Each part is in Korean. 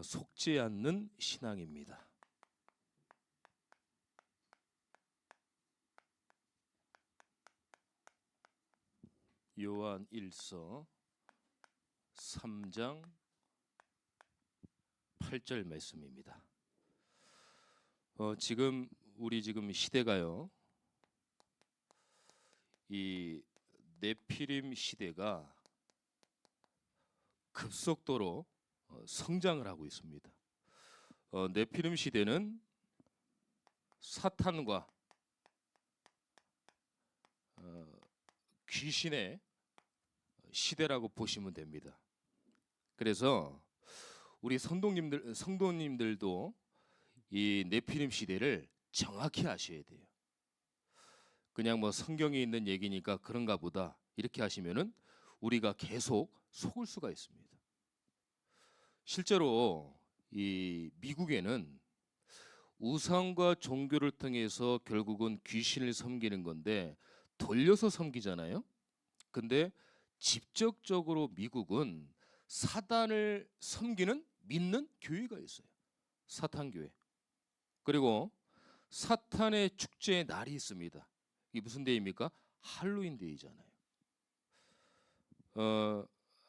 속지 않는 신앙입니다. 요한 1서 3장 8절 말씀입니다. 지금 우리 시대가요, 이 네피림 시대가 급속도로 성장을 하고 있습니다. 네피림 시대는 사탄과 귀신의 시대라고 보시면 됩니다. 그래서 우리 성도님들도 이 네피림 시대를 정확히 아셔야 돼요. 그냥 성경에 있는 얘기니까 그런가 보다 이렇게 하시면은 우리가 계속 속을 수가 있습니다. 실제로 이 미국에는 우상과 종교를 통해서 결국은 귀신을 섬기는 건데 돌려서 섬기잖아요. 근데 직접적으로 미국은 사단을 섬기는 믿는 교회가 있어요. 사탄교회. 그리고 사탄의 축제의 날이 있습니다. 이게 무슨 데이입니까? 할로윈 데이잖아요.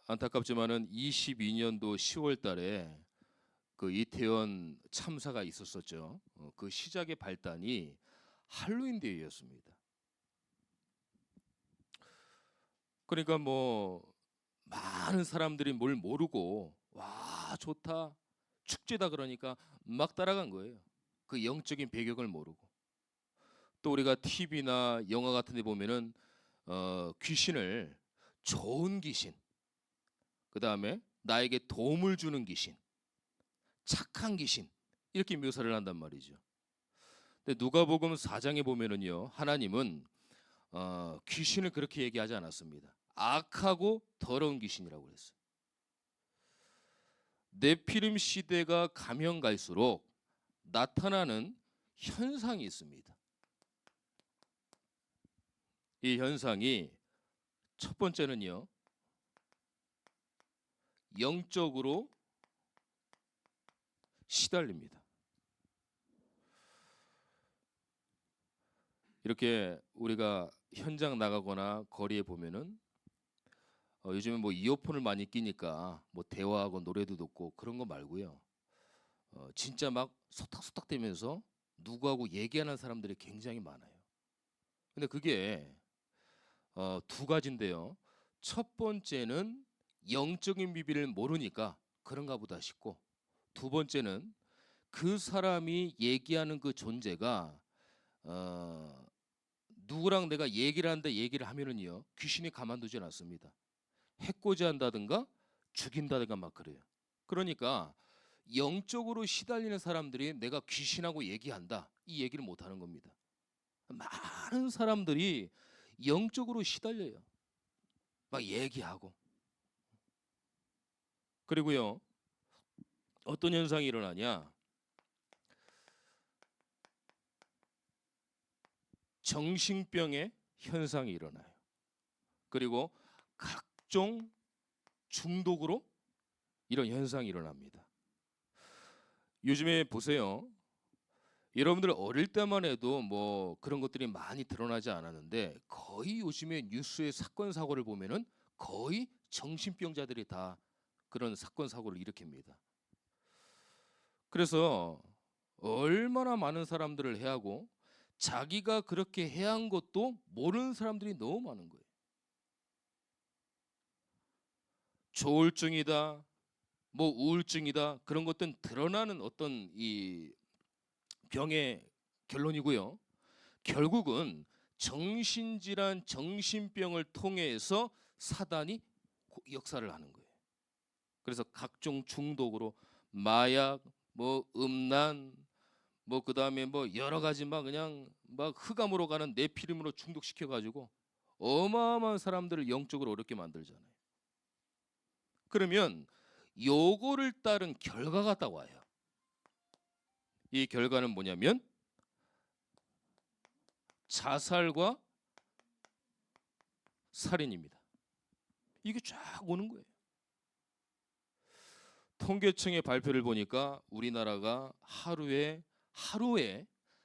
안타깝지만은 22년도 10월 달에 그 이태원 참사가 있었었죠. 그 시작의 발단이 할로윈 데이였습니다. 그러니까 많은 사람들이 뭘 모르고 와 좋다 축제다 그러니까 막 따라간 거예요. 그 영적인 배경을 모르고. 또 우리가 TV나 영화 같은 데 보면은 귀신을 좋은 귀신, 그 다음에 나에게 도움을 주는 귀신, 착한 귀신 이렇게 묘사를 한단 말이죠. 근데 누가복음 4장에 보면은요, 하나님은 귀신을 그렇게 얘기하지 않았습니다. 악하고 더러운 귀신이라고 그랬어요. 네피림 시대가 가면 갈수록 나타나는 현상이 있습니다. 이 현상이 첫 번째는요, 영적으로 시달립니다. 이렇게 우리가 현장 나가거나 거리에 보면은 요즘에 이어폰을 많이 끼니까 대화하고 노래도 듣고 그런 거 말고요. 진짜 막 소탁소탁 대면서 누구하고 얘기하는 사람들이 굉장히 많아요. 근데 그게 두 가지인데요. 첫 번째는 영적인 비밀을 모르니까 그런가 보다 싶고, 두 번째는 그 사람이 얘기하는 그 존재가 누구랑 내가 얘기를 하면은요, 귀신이 가만두지 않습니다. 해코지 한다든가 죽인다든가 막 그래요. 그러니까 영적으로 시달리는 사람들이 내가 귀신하고 얘기한다 이 얘기를 못 하는 겁니다. 많은 사람들이 영적으로 시달려요. 막 얘기하고. 그리고요, 어떤 현상이 일어나냐? 정신병의 현상이 일어나요. 그리고 각종 중독으로 이런 현상이 일어납니다. 요즘에 보세요. 여러분들 어릴 때만 해도 그런 것들이 많이 드러나지 않았는데 거의 요즘에 뉴스의 사건 사고를 보면은 거의 정신병자들이 다 그런 사건 사고를 일으킵니다. 그래서 얼마나 많은 사람들을 해하고 자기가 그렇게 해한 것도 모르는 사람들이 너무 많은 거예요. 조울증이다, 우울증이다 그런 것들은 드러나는 어떤 이 병의 결론이고요. 결국은 정신질환, 정신병을 통해서 사단이 역사를 하는 거예요. 그래서 각종 중독으로 마약, 음란, 그다음에 여러 가지 그냥 흑암으로 가는 네피림으로 중독시켜 가지고 어마어마한 사람들을 영적으로 어렵게 만들잖아요. 그러면 요거를 따른 결과가 딱 와요. 이 결과는 뭐냐면 자살과 살인입니다. 이게 쫙 오는 거예요. 통계청의 발표를 보니까 우리나라가 하루에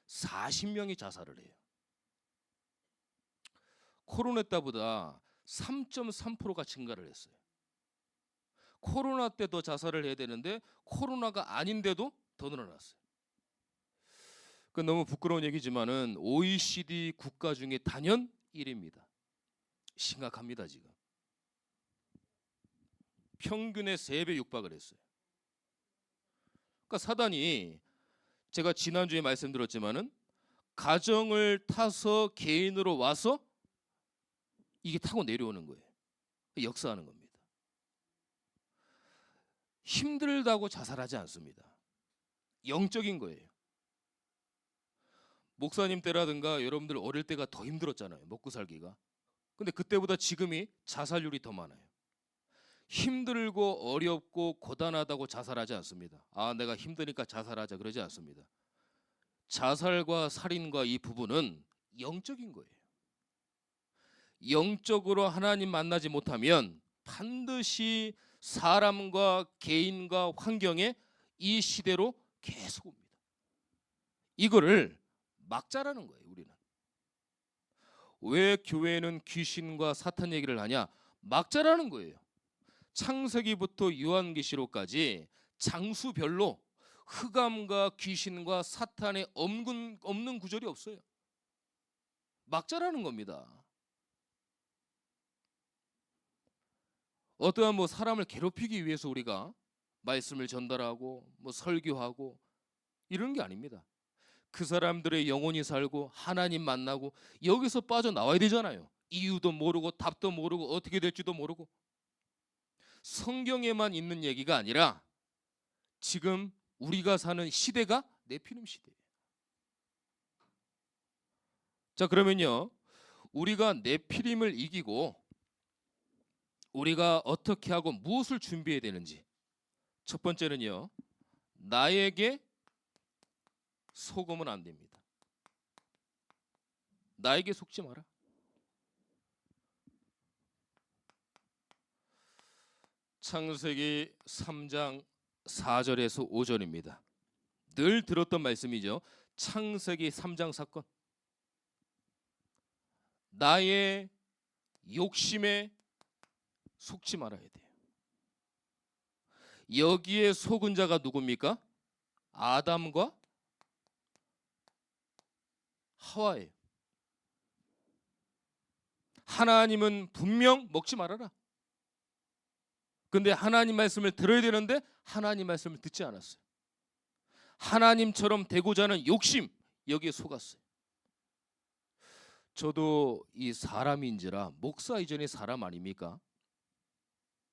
40명이 자살을 해요. 코로나 때보다 3.3%가 증가를 했어요. 코로나 때 더 자살을 해야 되는데 코로나가 아닌데도 더 늘어났어요. 그 너무 부끄러운 얘기지만은 OECD 국가 중에 단연 1위입니다. 심각합니다 지금. 평균의 3배 육박을 했어요. 그러니까 사단이 제가 지난주에 말씀드렸지만은 가정을 타서 개인으로 와서 이게 타고 내려오는 거예요. 역사하는 겁니다. 힘들다고 자살하지 않습니다. 영적인 거예요. 목사님 때라든가 여러분들 어릴 때가 더 힘들었잖아요. 먹고 살기가. 근데 그때보다 지금이 자살률이 더 많아요. 힘들고 어렵고 고단하다고 자살하지 않습니다. 아, 내가 힘드니까 자살하자 그러지 않습니다. 자살과 살인과 이 부분은 영적인 거예요. 영적으로 하나님 만나지 못하면 반드시 사람과 개인과 환경에 이 시대로 계속 옵니다. 이거를 막자라는 거예요. 우리는 왜 교회는 귀신과 사탄 얘기를 하냐? 막자라는 거예요. 창세기부터 요한계시록까지 장수별로 흑암과 귀신과 사탄의 없는 구절이 없어요. 막자라는 겁니다. 어떠한 사람을 괴롭히기 위해서 우리가 말씀을 전달하고 설교하고 이런 게 아닙니다. 그 사람들의 영혼이 살고 하나님 만나고 여기서 빠져나와야 되잖아요. 이유도 모르고 답도 모르고 어떻게 될지도 모르고. 성경에만 있는 얘기가 아니라 지금 우리가 사는 시대가 네피림 시대예요. 자, 그러면요, 우리가 네피림을 이기고 우리가 어떻게 하고 무엇을 준비해야 되는지. 첫 번째는요, 나에게 속으면 안 됩니다. 나에게 속지 마라. 창세기 3장 4절에서 5절입니다. 늘 들었던 말씀이죠. 창세기 3장 사건. 나의 욕심에 속지 말아야 돼요. 여기에 속은 자가 누굽니까? 아담과 하와예요. 하나님은 분명 먹지 말아라. 근데 하나님 말씀을 들어야 되는데 하나님 말씀을 듣지 않았어요. 하나님처럼 되고자 하는 욕심, 여기에 속았어요. 저도 이 사람인지라 목사 이전에 사람 아닙니까?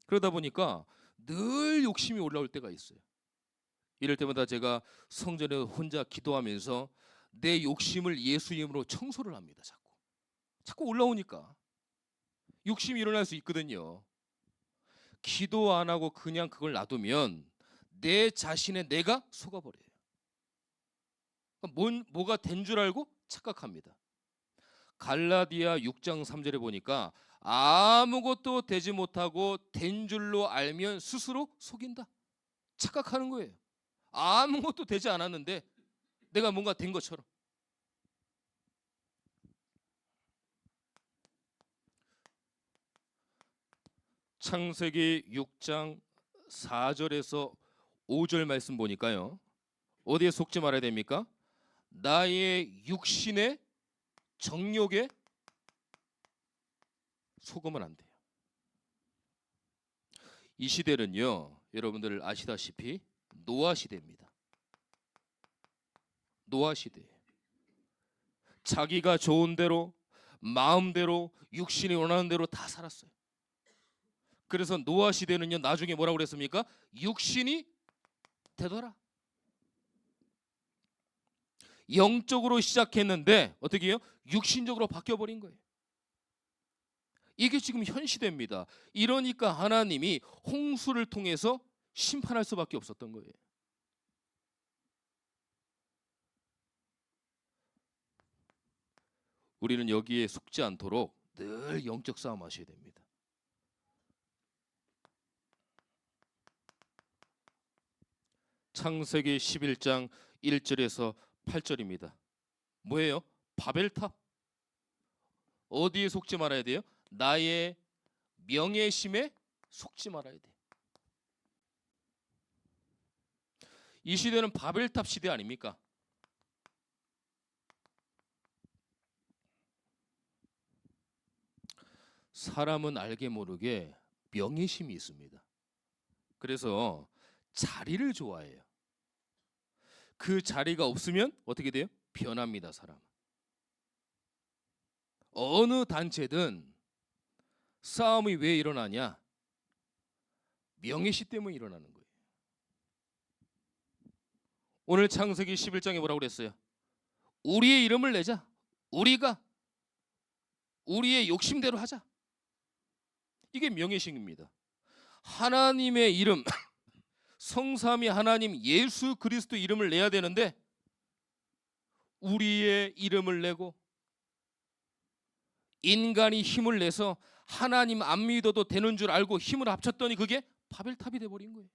그러다 보니까 늘 욕심이 올라올 때가 있어요. 이럴 때마다 제가 성전에 혼자 기도하면서 내 욕심을 예수 이름으로 청소를 합니다. 자꾸 올라오니까 욕심이 일어날 수 있거든요. 기도 안 하고 그냥 그걸 놔두면 내 자신의 내가 속아버려요. 뭐가 된 줄 알고 착각합니다. 갈라디아 6장 3절에 보니까 아무것도 되지 못하고 된 줄로 알면 스스로 속인다. 착각하는 거예요. 아무것도 되지 않았는데 내가 뭔가 된 것처럼. 창세기 6장 4절에서 5절 말씀 보니까요, 어디에 속지 말아야 됩니까? 나의 육신의 정욕에 속으면 안 돼요. 이 시대는요, 여러분들 아시다시피 노아 시대입니다. 노아 시대. 자기가 좋은 대로 마음대로 육신이 원하는 대로 다 살았어요. 그래서 노아 시대는요, 나중에 뭐라고 그랬습니까? 육신이 되더라. 영적으로 시작했는데 어떻게 해요? 육신적으로 바뀌어버린 거예요. 이게 지금 현 시대입니다. 이러니까 하나님이 홍수를 통해서 심판할 수밖에 없었던 거예요. 우리는 여기에 속지 않도록 늘 영적 싸움 하셔야 됩니다. 창세기 11장 1절에서 8절입니다. 뭐예요? 바벨탑. 어디에 속지 말아야 돼요? 나의 명예심에 속지 말아야 돼. 이 시대는 바벨탑 시대 아닙니까? 사람은 알게 모르게 명예심이 있습니다. 그래서 자리를 좋아해요. 그 자리가 없으면 어떻게 돼요? 변합니다, 사람. 어느 단체든 싸움이 왜 일어나냐? 명예시 때문에 일어나는 거예요. 오늘 창세기 11장에 뭐라고 그랬어요? 우리의 이름을 내자. 우리가 우리의 욕심대로 하자. 이게 명예식입니다. 하나님의 이름, 성삼위 하나님 예수 그리스도 이름을 내야 되는데 우리의 이름을 내고 인간이 힘을 내서 하나님 안 믿어도 되는 줄 알고 힘을 합쳤더니 그게 바벨탑이 돼버린 거예요.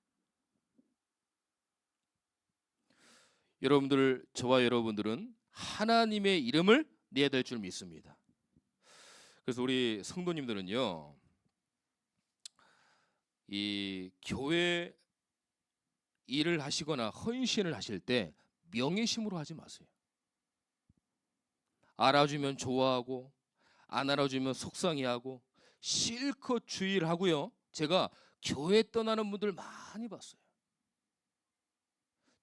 여러분들, 저와 여러분들은 하나님의 이름을 내야 될 줄 믿습니다. 그래서 우리 성도님들은요, 이 교회 일을 하시거나 헌신을 하실 때 명예심으로 하지 마세요. 알아주면 좋아하고 안 알아주면 속상해하고 실컷 주의를 하고요. 제가 교회 떠나는 분들 많이 봤어요.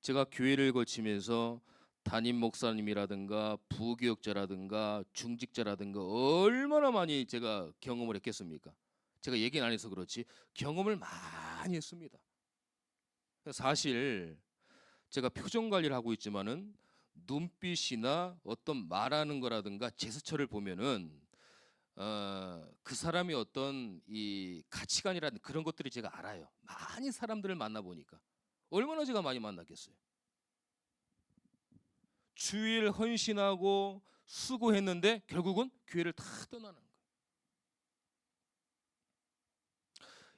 제가 교회를 거치면서 담임 목사님이라든가 부교육자라든가 중직자라든가 얼마나 많이 제가 경험을 했겠습니까? 제가 얘기는 안 해서 그렇지 경험을 많이 했습니다. 사실 제가 표정 관리를 하고 있지만은 눈빛이나 어떤 말하는 거라든가 제스처를 보면은 그 사람이 어떤 이 가치관이라든 그런 것들이 제가 알아요. 많이 사람들을 만나 보니까 얼마나 제가 많이 만났겠어요. 주일 헌신하고 수고했는데 결국은 교회를 다 떠나는 거예요.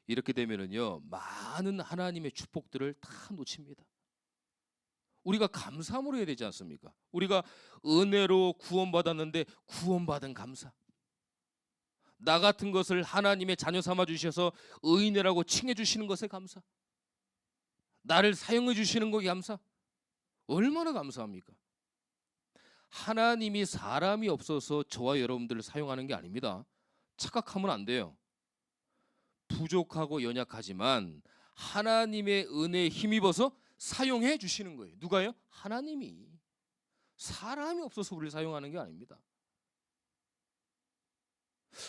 이렇게 되면은요 많은 하나님의 축복들을 다 놓칩니다. 우리가 감사함으로 해야 되지 않습니까? 우리가 은혜로 구원받았는데 구원받은 감사. 나 같은 것을 하나님의 자녀 삼아 주셔서 의인이라고 칭해 주시는 것에 감사. 나를 사용해 주시는 것에 감사. 얼마나 감사합니까? 하나님이 사람이 없어서 저와 여러분들을 사용하는 게 아닙니다. 착각하면 안 돼요. 부족하고 연약하지만 하나님의 은혜에 힘입어서 사용해 주시는 거예요. 누가요? 하나님이. 사람이 없어서 우리를 사용하는 게 아닙니다.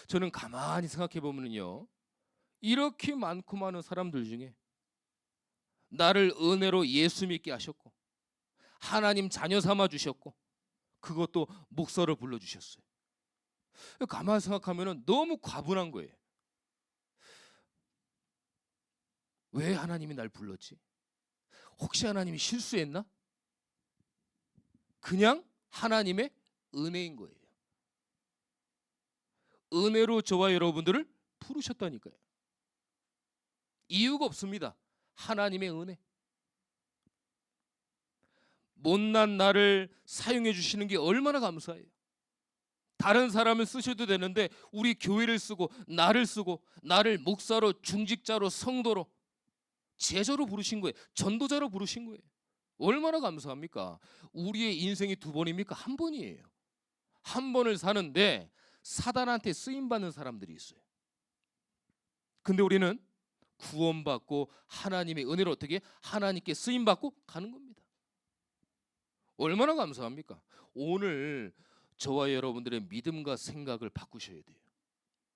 저는 가만히 생각해 보면요, 이렇게 많고 많은 사람들 중에 나를 은혜로 예수 믿게 하셨고 하나님 자녀 삼아 주셨고 그것도 목사로 불러 주셨어요. 가만히 생각하면 너무 과분한 거예요. 왜 하나님이 날 불렀지? 혹시 하나님이 실수했나? 그냥 하나님의 은혜인 거예요. 은혜로 저와 여러분들을 부르셨다니까요. 이유가 없습니다. 하나님의 은혜. 못난 나를 사용해 주시는 게 얼마나 감사해요. 다른 사람을 쓰셔도 되는데 우리 교회를 쓰고 나를 목사로, 중직자로, 성도로, 제자로 부르신 거예요. 전도자로 부르신 거예요. 얼마나 감사합니까? 우리의 인생이 두 번입니까? 한 번이에요. 한 번을 사는데 사단한테 쓰임받는 사람들이 있어요. 근데 우리는 구원받고 하나님의 은혜로 어떻게 하나님께 쓰임받고 가는 겁니다. 얼마나 감사합니까? 오늘 저와 여러분들의 믿음과 생각을 바꾸셔야 돼요.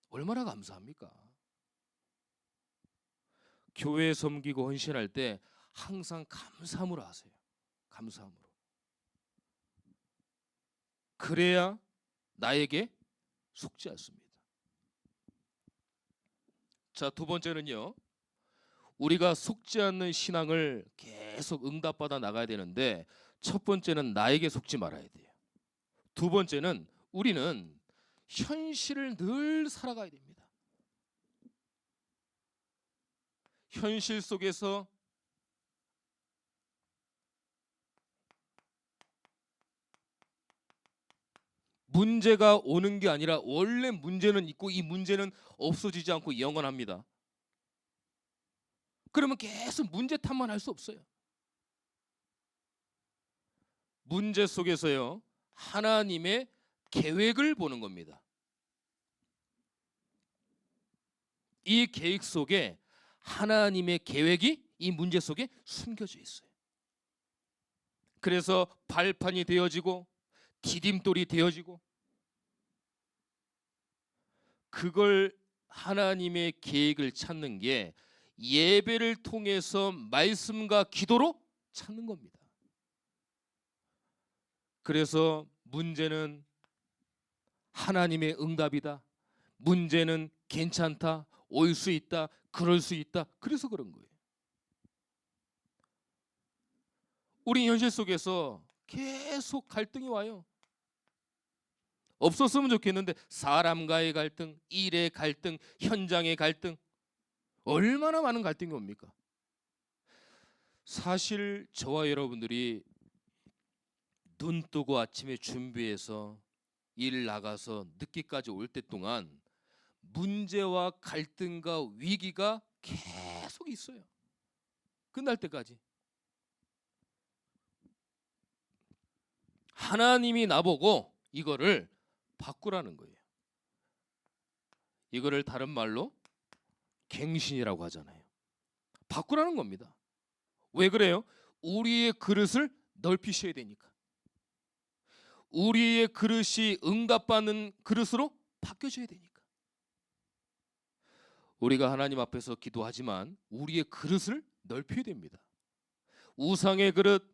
얼마나 감사합니까? 교회 섬기고 헌신할 때 항상 감사함으로 하세요. 감사함으로. 그래야 나에게 속지 않습니다. 자, 두 번째는요. 우리가 속지 않는 신앙을 계속 응답받아 나가야 되는데 첫 번째는 나에게 속지 말아야 돼요. 두 번째는 우리는 현실을 늘 살아가야 됩니다. 현실 속에서 문제가 오는 게 아니라 원래 문제는 있고 이 문제는 없어지지 않고 영원합니다. 그러면 계속 문제 탓만 할 수 없어요. 문제 속에서요, 하나님의 계획을 보는 겁니다. 이 계획 속에 하나님의 계획이 이 문제 속에 숨겨져 있어요. 그래서 발판이 되어지고 디딤돌이 되어지고, 그걸 하나님의 계획을 찾는 게 예배를 통해서 말씀과 기도로 찾는 겁니다. 그래서 문제는 하나님의 응답이다, 문제는 괜찮다, 올 수 있다, 그럴 수 있다, 그래서 그런 거예요. 우리 현실 속에서 계속 갈등이 와요. 없었으면 좋겠는데 사람과의 갈등, 일의 갈등, 현장의 갈등, 얼마나 많은 갈등이 옵니까? 사실 저와 여러분들이 눈 뜨고 아침에 준비해서 일 나가서 늦게까지 올 때 동안 문제와 갈등과 위기가 계속 있어요. 끝날 때까지. 하나님이 나보고 이거를 바꾸라는 거예요. 이거를 다른 말로 갱신이라고 하잖아요. 바꾸라는 겁니다. 왜 그래요? 우리의 그릇을 넓히셔야 되니까. 우리의 그릇이 응답받는 그릇으로 바뀌어져야 되니까. 우리가 하나님 앞에서 기도하지만 우리의 그릇을 넓혀야 됩니다. 우상의 그릇,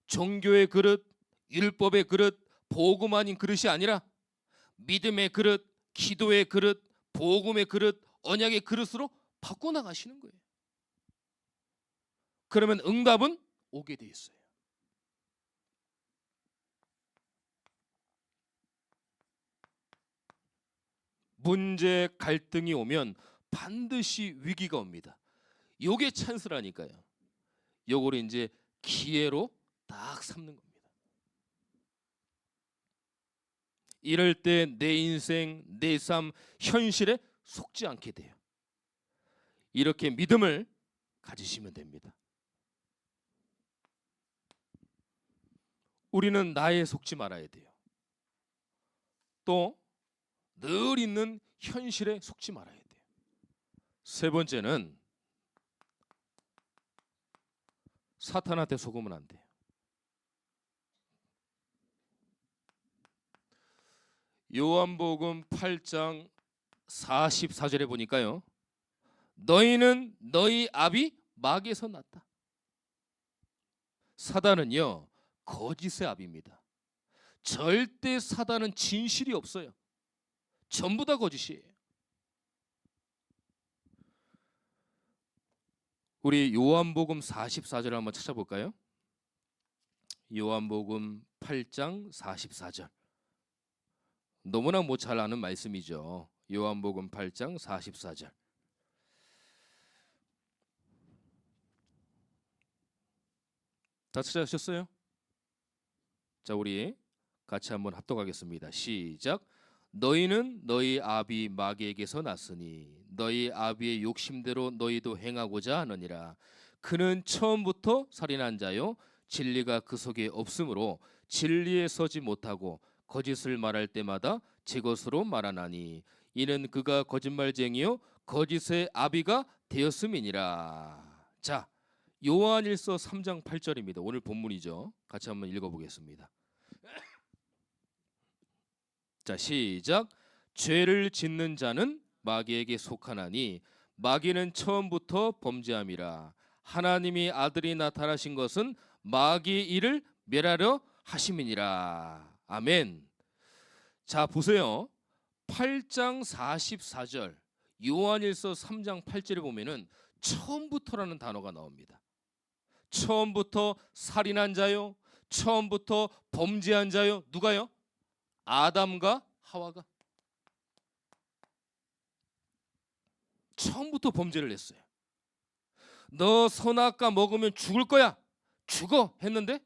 종교의 그릇, 율법의 그릇, 복음 아닌 그릇이 아니라 믿음의 그릇, 기도의 그릇, 복음의 그릇, 언약의 그릇으로 바꿔나가시는 거예요. 그러면 응답은 오게 돼 있어요. 문제, 갈등이 오면 반드시 위기가 옵니다. 요게 찬스라니까요. 요거를 이제 기회로 딱 삼는 겁니다. 이럴 때 내 인생, 내 삶, 현실에 속지 않게 돼요. 이렇게 믿음을 가지시면 됩니다. 우리는 나에 속지 말아야 돼요. 또 늘 있는 현실에 속지 말아야 돼요. 세 번째는 사탄한테 속으면 안 돼요. 요한복음 8장 44절에 보니까요, 너희는 너희 아비 마귀에서 났다. 사단은요, 거짓의 아비입니다. 절대 사단은 진실이 없어요. 전부 다 거짓이에요. 우리 요한복음 44절 한번 찾아볼까요? 요한복음 8장 44절. 너무나 뭐 잘 아는 말씀이죠. 요한복음 8장 44절. 다 찾아주셨어요? 자, 우리 같이 한번 합독하겠습니다. 시작. 너희는 너희 아비 마귀에게서 났으니 너희 아비의 욕심대로 너희도 행하고자 하느니라. 그는 처음부터 살인한 자요 진리가 그 속에 없으므로 진리에 서지 못하고 거짓을 말할 때마다 제 것으로 말하나니 이는 그가 거짓말쟁이요 거짓의 아비가 되었음이니라. 자, 요한일서 3장 8절입니다. 오늘 본문이죠. 같이 한번 읽어보겠습니다. 자, 시작. 죄를 짓는 자는 마귀에게 속하나니 마귀는 처음부터 범죄함이라. 하나님이 아들이 나타나신 것은 마귀의 일을 멸하려 하심이니라. 아멘. 자, 보세요. 8장 44절 요한일서 3장 8절에 보면은 처음부터라는 단어가 나옵니다. 처음부터 살인한 자요, 처음부터 범죄한 자요. 누가요? 아담과 하와가 처음부터 범죄를 했어요. 너 선악과 먹으면 죽을 거야, 죽어 했는데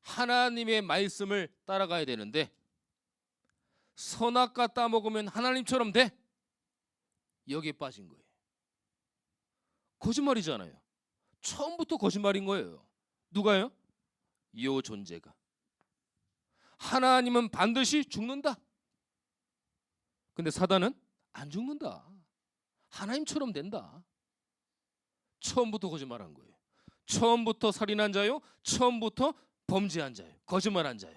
하나님의 말씀을 따라가야 되는데 선악과 따먹으면 하나님처럼 돼. 여기에 빠진 거예요. 거짓말이잖아요. 처음부터 거짓말인 거예요. 누가요? 이 존재가. 하나님은 반드시 죽는다. 근데 사단은 안 죽는다. 하나님처럼 된다. 처음부터 거짓말한 거예요. 처음부터 살인한 자요. 처음부터 범죄한 자요. 거짓말한 자요.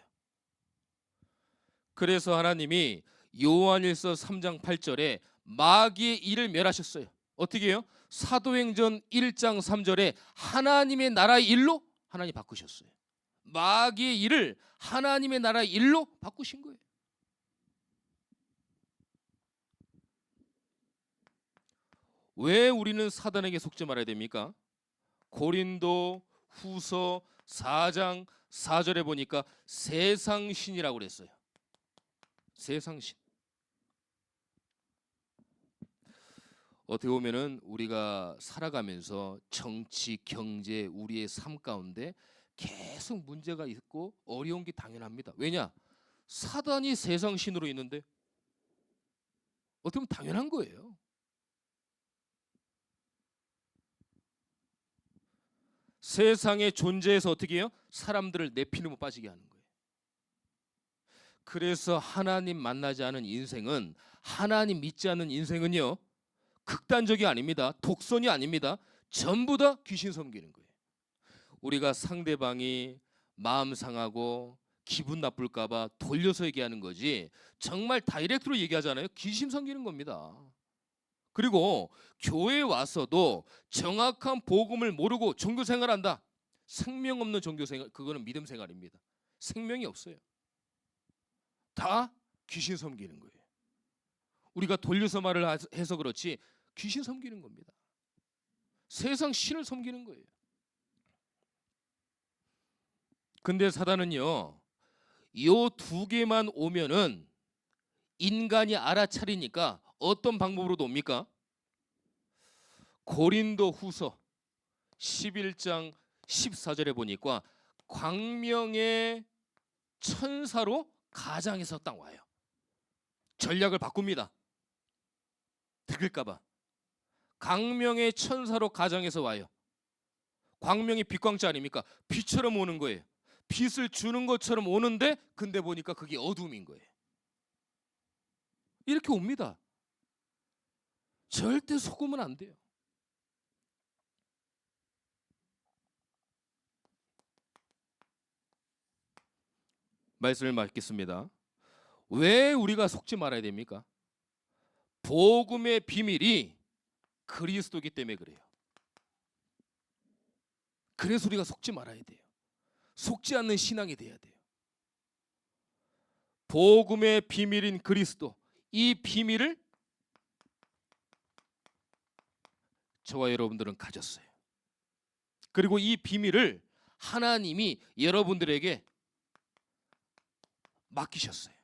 그래서 하나님이 요한일서 3장 8절에 마귀의 일을 멸하셨어요. 어떻게 해요? 사도행전 1장 3절에 하나님의 나라의 일로 하나님 바꾸셨어요. 마귀의 일을 하나님의 나라의 일로 바꾸신 거예요. 왜 우리는 사단에게 속지 말아야 됩니까? 고린도 후서 4장 4절에 보니까 세상신이라고 그랬어요. 세상신. 어떻게 보면은 우리가 살아가면서 정치, 경제, 우리의 삶 가운데 계속 문제가 있고 어려운 게 당연합니다. 왜냐? 사단이 세상신으로 있는데 어떻게 보면 당연한 거예요. 세상의 존재에서 어떻게 해요? 사람들을 내피는 못 빠지게 하는 거예요. 그래서 하나님 만나지 않은 인생은, 하나님 믿지 않는 인생은요, 극단적이 아닙니다. 독선이 아닙니다. 전부 다 귀신 섬기는 거예요. 우리가 상대방이 마음 상하고 기분 나쁠까 봐 돌려서 얘기하는 거지, 정말 다이렉트로 얘기하잖아요. 귀신 섬기는 겁니다. 그리고 교회에 와서도 정확한 복음을 모르고 종교 생활한다. 생명 없는 종교 생활, 그거는 믿음 생활입니다. 생명이 없어요. 다 귀신 섬기는 거예요. 우리가 돌려서 말을 해서 그렇지 귀신 섬기는 겁니다. 세상 신을 섬기는 거예요. 근데 사단은요, 요 두 개만 오면은 인간이 알아차리니까 어떤 방법으로도 옵니까? 고린도 후서 11장 14절에 보니까 광명의 천사로 가장해서 딱 와요. 전략을 바꿉니다. 들킬까봐. 광명의 천사로 가장해서 와요. 광명이 빛광자 아닙니까? 빛처럼 오는 거예요. 빛을 주는 것처럼 오는데 근데 보니까 그게 어둠인 거예요. 이렇게 옵니다. 절대 속으면 안 돼요. 말씀을 맡겠습니다. 왜 우리가 속지 말아야 됩니까? 복음의 비밀이 그리스도이기 때문에 그래요. 그래서 우리가 속지 말아야 돼요. 속지 않는 신앙이 돼야 돼요. 복음의 비밀인 그리스도, 이 비밀을 저와 여러분들은 가졌어요. 그리고 이 비밀을 하나님이 여러분들에게 맡기셨어요.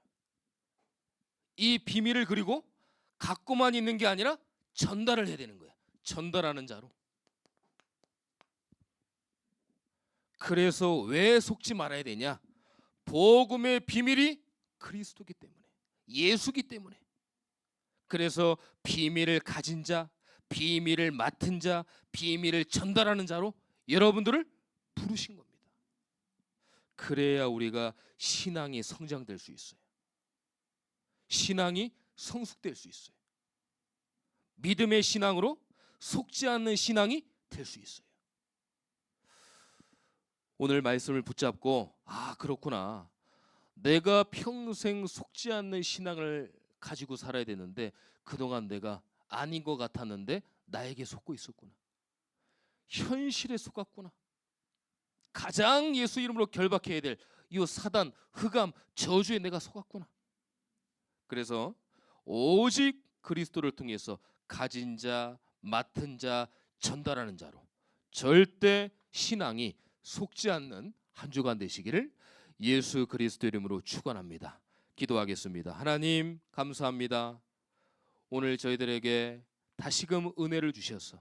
이 비밀을 그리고 갖고만 있는 게 아니라 전달을 해야 되는 거예요. 전달하는 자로. 그래서 왜 속지 말아야 되냐? 복음의 비밀이 그리스도기 때문에, 예수기 때문에. 그래서 비밀을 가진 자, 비밀을 맡은 자, 비밀을 전달하는 자로 여러분들을 부르신 겁니다. 그래야 우리가 신앙이 성장될 수 있어요. 신앙이 성숙될 수 있어요. 믿음의 신앙으로 속지 않는 신앙이 될 수 있어요. 오늘 말씀을 붙잡고, 아, 그렇구나. 내가 평생 속지 않는 신앙을 가지고 살아야 되는데 그동안 내가 아닌 것 같았는데 나에게 속고 있었구나. 현실에 속았구나. 가장 예수 이름으로 결박해야 될 이 사단, 흑암, 저주에 내가 속았구나. 그래서 오직 그리스도를 통해서 가진 자, 맡은 자, 전달하는 자로 절대 신앙이 속지 않는 한 주간 되시기를 예수 그리스도 이름으로 축원합니다. 기도하겠습니다. 하나님 감사합니다. 오늘 저희들에게 다시금 은혜를 주셔서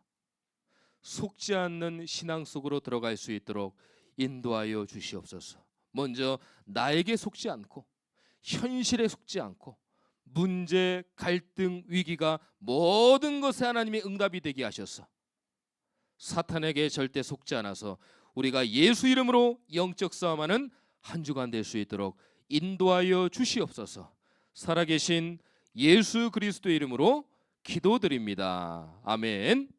속지 않는 신앙 속으로 들어갈 수 있도록 인도하여 주시옵소서. 먼저 나에게 속지 않고 현실에 속지 않고 문제, 갈등, 위기가 모든 것에 하나님의 응답이 되게 하셔서 사탄에게 절대 속지 않아서 우리가 예수 이름으로 영적 싸움하는 한 주간 될 수 있도록 인도하여 주시옵소서. 살아계신 예수 그리스도의 이름으로 기도드립니다. 아멘.